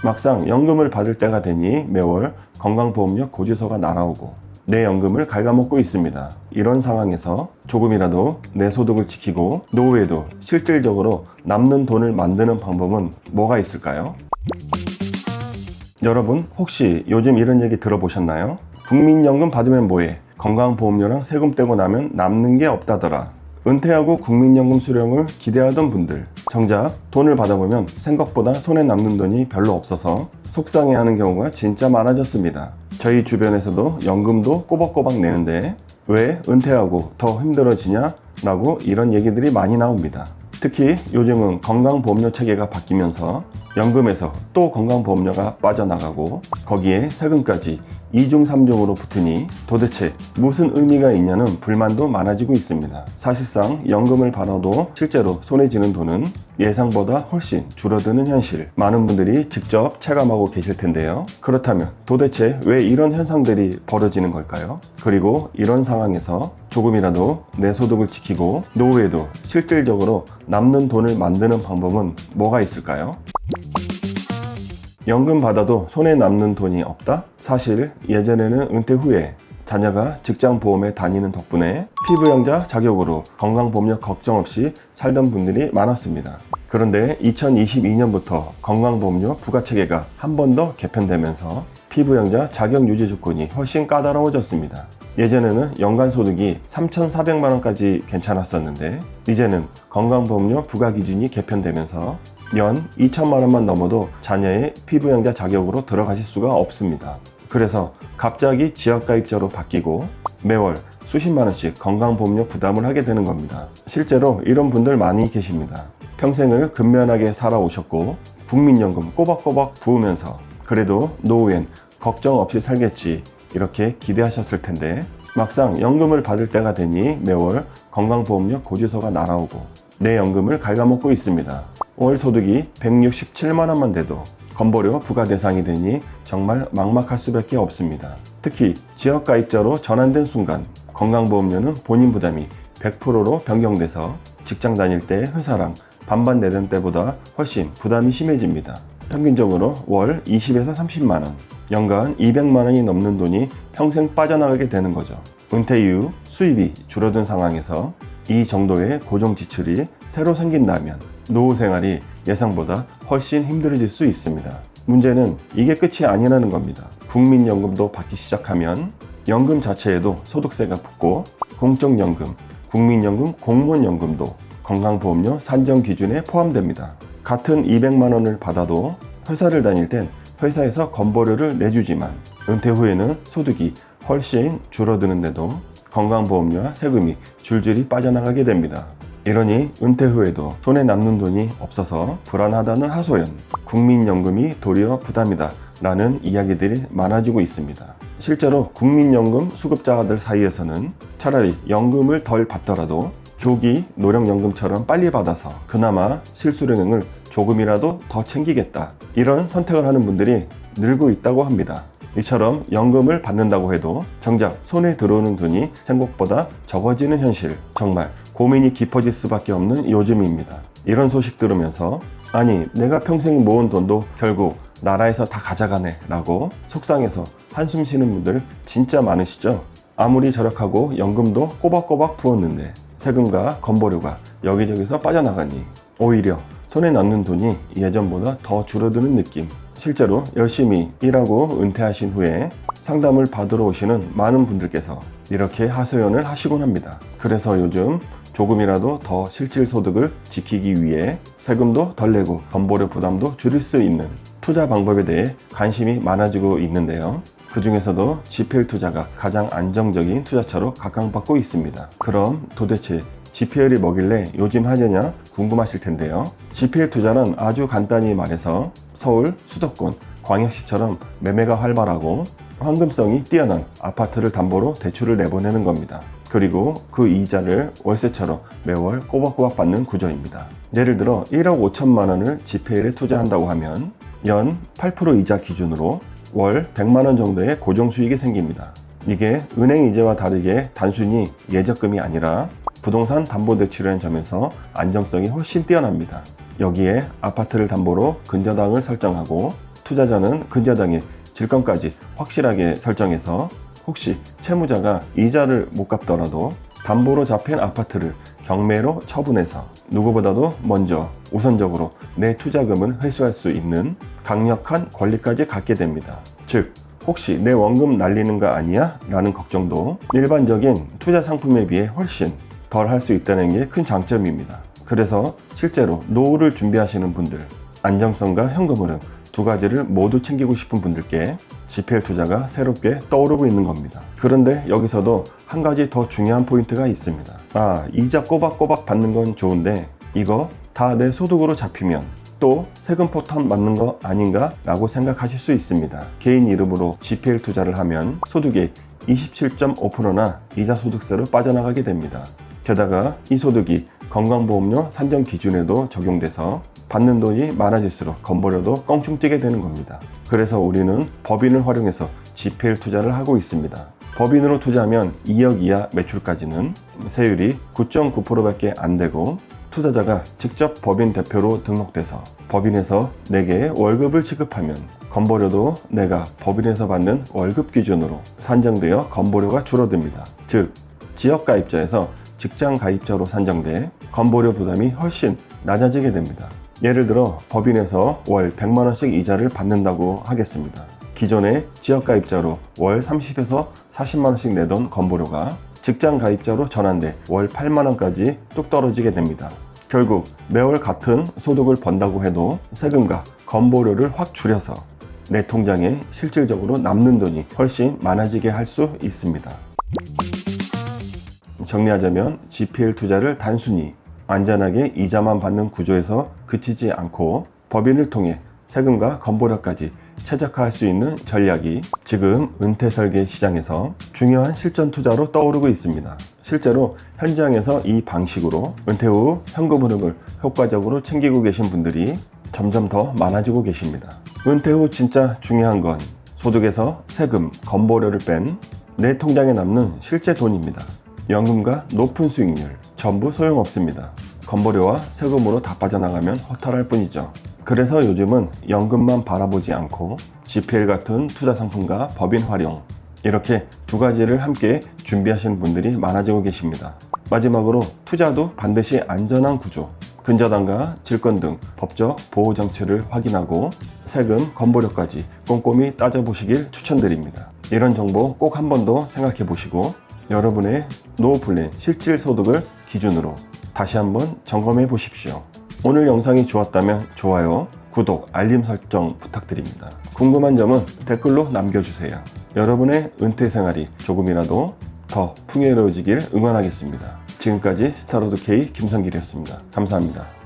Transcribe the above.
막상 연금을 받을 때가 되니 매월 건강보험료 고지서가 날아오고 내 연금을 갉아먹고 있습니다. 이런 상황에서 조금이라도 내 소득을 지키고 노후에도 실질적으로 남는 돈을 만드는 방법은 뭐가 있을까요? 여러분 혹시 요즘 이런 얘기 들어보셨나요? 국민연금 받으면 뭐해? 건강보험료랑 세금 떼고 나면 남는 게 없다더라. 은퇴하고 국민연금 수령을 기대하던 분들, 정작 돈을 받아보면 생각보다 손에 남는 돈이 별로 없어서 속상해하는 경우가 진짜 많아졌습니다. 저희 주변에서도 연금도 꼬박꼬박 내는데 왜 은퇴하고 더 힘들어지냐? 라고 이런 얘기들이 많이 나옵니다. 특히 요즘은 건강보험료 체계가 바뀌면서 연금에서 또 건강보험료가 빠져나가고 거기에 세금까지 2중 3중으로 붙으니 도대체 무슨 의미가 있냐는 불만도 많아지고 있습니다. 사실상 연금을 받아도 실제로 손에 쥐는 돈은 예상보다 훨씬 줄어드는 현실, 많은 분들이 직접 체감하고 계실 텐데요. 그렇다면 도대체 왜 이런 현상들이 벌어지는 걸까요? 그리고 이런 상황에서 조금이라도 내 소득을 지키고 노후에도 실질적으로 남는 돈을 만드는 방법은 뭐가 있을까요? 연금 받아도 손에 남는 돈이 없다? 사실 예전에는 은퇴 후에 자녀가 직장보험에 다니는 덕분에 피부양자 자격으로 건강보험료 걱정 없이 살던 분들이 많았습니다. 그런데 2022년부터 건강보험료 부과체계가 한 번 더 개편되면서 피부양자 자격 유지 조건이 훨씬 까다로워졌습니다. 예전에는 연간 소득이 3,400만 원까지 괜찮았었는데 이제는 건강보험료 부과 기준이 개편되면서 연 2천만 원만 넘어도 자녀의 피부양자 자격으로 들어가실 수가 없습니다. 그래서 갑자기 지역가입자로 바뀌고 매월 수십만 원씩 건강보험료 부담을 하게 되는 겁니다. 실제로 이런 분들 많이 계십니다. 평생을 근면하게 살아오셨고 국민연금 꼬박꼬박 부으면서 그래도 노후엔 걱정 없이 살겠지 이렇게 기대하셨을 텐데 막상 연금을 받을 때가 되니 매월 건강보험료 고지서가 날아오고 내 연금을 갉아먹고 있습니다. 월 소득이 167만 원만 돼도 건보료 부과 대상이 되니 정말 막막할 수밖에 없습니다. 특히 지역가입자로 전환된 순간 건강보험료는 본인 부담이 100%로 변경돼서 직장 다닐 때 회사랑 반반 내던 때보다 훨씬 부담이 심해집니다. 평균적으로 월 20에서 30만 원, 연간 200만 원이 넘는 돈이 평생 빠져나가게 되는 거죠. 은퇴 이후 수입이 줄어든 상황에서 이 정도의 고정 지출이 새로 생긴다면 노후 생활이 예상보다 훨씬 힘들어질 수 있습니다. 문제는 이게 끝이 아니라는 겁니다. 국민연금도 받기 시작하면 연금 자체에도 소득세가 붙고 공적연금, 국민연금, 공무원연금도 건강보험료 산정 기준에 포함됩니다. 같은 200만 원을 받아도 회사를 다닐 땐 회사에서 건보료를 내주지만 은퇴 후에는 소득이 훨씬 줄어드는데도 건강보험료와 세금이 줄줄이 빠져나가게 됩니다. 이러니 은퇴 후에도 손에 남는 돈이 없어서 불안하다는 하소연, 국민연금이 도리어 부담이다 라는 이야기들이 많아지고 있습니다. 실제로 국민연금 수급자들 사이에서는 차라리 연금을 덜 받더라도 조기 노령연금처럼 빨리 받아서 그나마 실수령을 조금이라도 더 챙기겠다 이런 선택을 하는 분들이 늘고 있다고 합니다. 이처럼 연금을 받는다고 해도 정작 손에 들어오는 돈이 생각보다 적어지는 현실, 정말 고민이 깊어질 수밖에 없는 요즘입니다. 이런 소식 들으면서 아니 내가 평생 모은 돈도 결국 나라에서 다 가져가네 라고 속상해서 한숨 쉬는 분들 진짜 많으시죠? 아무리 절약하고 연금도 꼬박꼬박 부었는데 세금과 건보료가 여기저기서 빠져나가니 오히려 손에 남는 돈이 예전보다 더 줄어드는 느낌. 실제로 열심히 일하고 은퇴하신 후에 상담을 받으러 오시는 많은 분들께서 이렇게 하소연을 하시곤 합니다. 그래서 요즘 조금이라도 더 실질 소득을 지키기 위해 세금도 덜 내고 건보료 부담도 줄일 수 있는 투자 방법에 대해 관심이 많아지고 있는데요. 그 중에서도 GPL 투자가 가장 안정적인 투자처로 각광받고 있습니다. 그럼 도대체 GPL이 뭐길래 요즘 하느냐 궁금하실 텐데요. GPL 투자는 아주 간단히 말해서 서울, 수도권, 광역시처럼 매매가 활발하고 황금성이 뛰어난 아파트를 담보로 대출을 내보내는 겁니다. 그리고 그 이자를 월세처럼 매월 꼬박꼬박 받는 구조입니다. 예를 들어 1억 5천만 원을 GPL에 투자한다고 하면 연 8% 이자 기준으로 월 100만 원 정도의 고정 수익이 생깁니다. 이게 은행 이자와 다르게 단순히 예적금이 아니라 부동산 담보대출이라는 점에서 안정성이 훨씬 뛰어납니다. 여기에 아파트를 담보로 근저당을 설정하고 투자자는 근저당의 질권까지 확실하게 설정해서 혹시 채무자가 이자를 못 갚더라도 담보로 잡힌 아파트를 경매로 처분해서 누구보다도 먼저 우선적으로 내 투자금을 회수할 수 있는 강력한 권리까지 갖게 됩니다. 즉, 혹시 내 원금 날리는 거 아니야? 라는 걱정도 일반적인 투자 상품에 비해 훨씬 덜 할 수 있다는 게 큰 장점입니다. 그래서 실제로 노후를 준비하시는 분들, 안정성과 현금 흐름 두 가지를 모두 챙기고 싶은 분들께 GPL 투자가 새롭게 떠오르고 있는 겁니다. 그런데 여기서도 한 가지 더 중요한 포인트가 있습니다. 이자 꼬박꼬박 받는 건 좋은데 이거 다 내 소득으로 잡히면 또 세금 포탄 맞는 거 아닌가? 라고 생각하실 수 있습니다. 개인 이름으로 GPL 투자를 하면 소득의 27.5%나 이자 소득세로 빠져나가게 됩니다. 게다가 이 소득이 건강보험료 산정 기준에도 적용돼서 받는 돈이 많아질수록 건보료도 껑충 뛰게 되는 겁니다. 그래서 우리는 법인을 활용해서 GPL 투자를 하고 있습니다. 법인으로 투자하면 2억 이하 매출까지는 세율이 9.9%밖에 안 되고 투자자가 직접 법인 대표로 등록돼서 법인에서 내게 월급을 지급하면 건보료도 내가 법인에서 받는 월급 기준으로 산정되어 건보료가 줄어듭니다. 즉, 지역가입자에서 직장가입자로 산정돼 건보료 부담이 훨씬 낮아지게 됩니다. 예를 들어 법인에서 월 100만원씩 이자를 받는다고 하겠습니다. 기존에 지역가입자로 월 30에서 40만원씩 내던 건보료가 직장가입자로 전환돼 월 8만원까지 뚝 떨어지게 됩니다. 결국 매월 같은 소득을 번다고 해도 세금과 건보료를 확 줄여서 내 통장에 실질적으로 남는 돈이 훨씬 많아지게 할 수 있습니다. 정리하자면 GPL 투자를 단순히 안전하게 이자만 받는 구조에서 그치지 않고 법인을 통해 세금과 건보료까지 최적화할 수 있는 전략이 지금 은퇴 설계 시장에서 중요한 실전 투자로 떠오르고 있습니다. 실제로 현장에서 이 방식으로 은퇴 후 현금 흐름을 효과적으로 챙기고 계신 분들이 점점 더 많아지고 계십니다. 은퇴 후 진짜 중요한 건 소득에서 세금, 건보료를 뺀 내 통장에 남는 실제 돈입니다. 연금과 높은 수익률 전부 소용없습니다. 건보료와 세금으로 다 빠져나가면 허탈할 뿐이죠. 그래서 요즘은 연금만 바라보지 않고 GPL 같은 투자 상품과 법인 활용 이렇게 두 가지를 함께 준비하시는 분들이 많아지고 계십니다. 마지막으로 투자도 반드시 안전한 구조, 근저당과 질권 등 법적 보호 장치를 확인하고 세금, 건보료까지 꼼꼼히 따져보시길 추천드립니다. 이런 정보 꼭 한 번 더 생각해 보시고 여러분의 노후 플랜 실질 소득을 기준으로 다시 한번 점검해 보십시오. 오늘 영상이 좋았다면 좋아요, 구독, 알림 설정 부탁드립니다. 궁금한 점은 댓글로 남겨주세요. 여러분의 은퇴 생활이 조금이라도 더 풍요로워지길 응원하겠습니다. 지금까지 스타로드 K 김성길이었습니다. 감사합니다.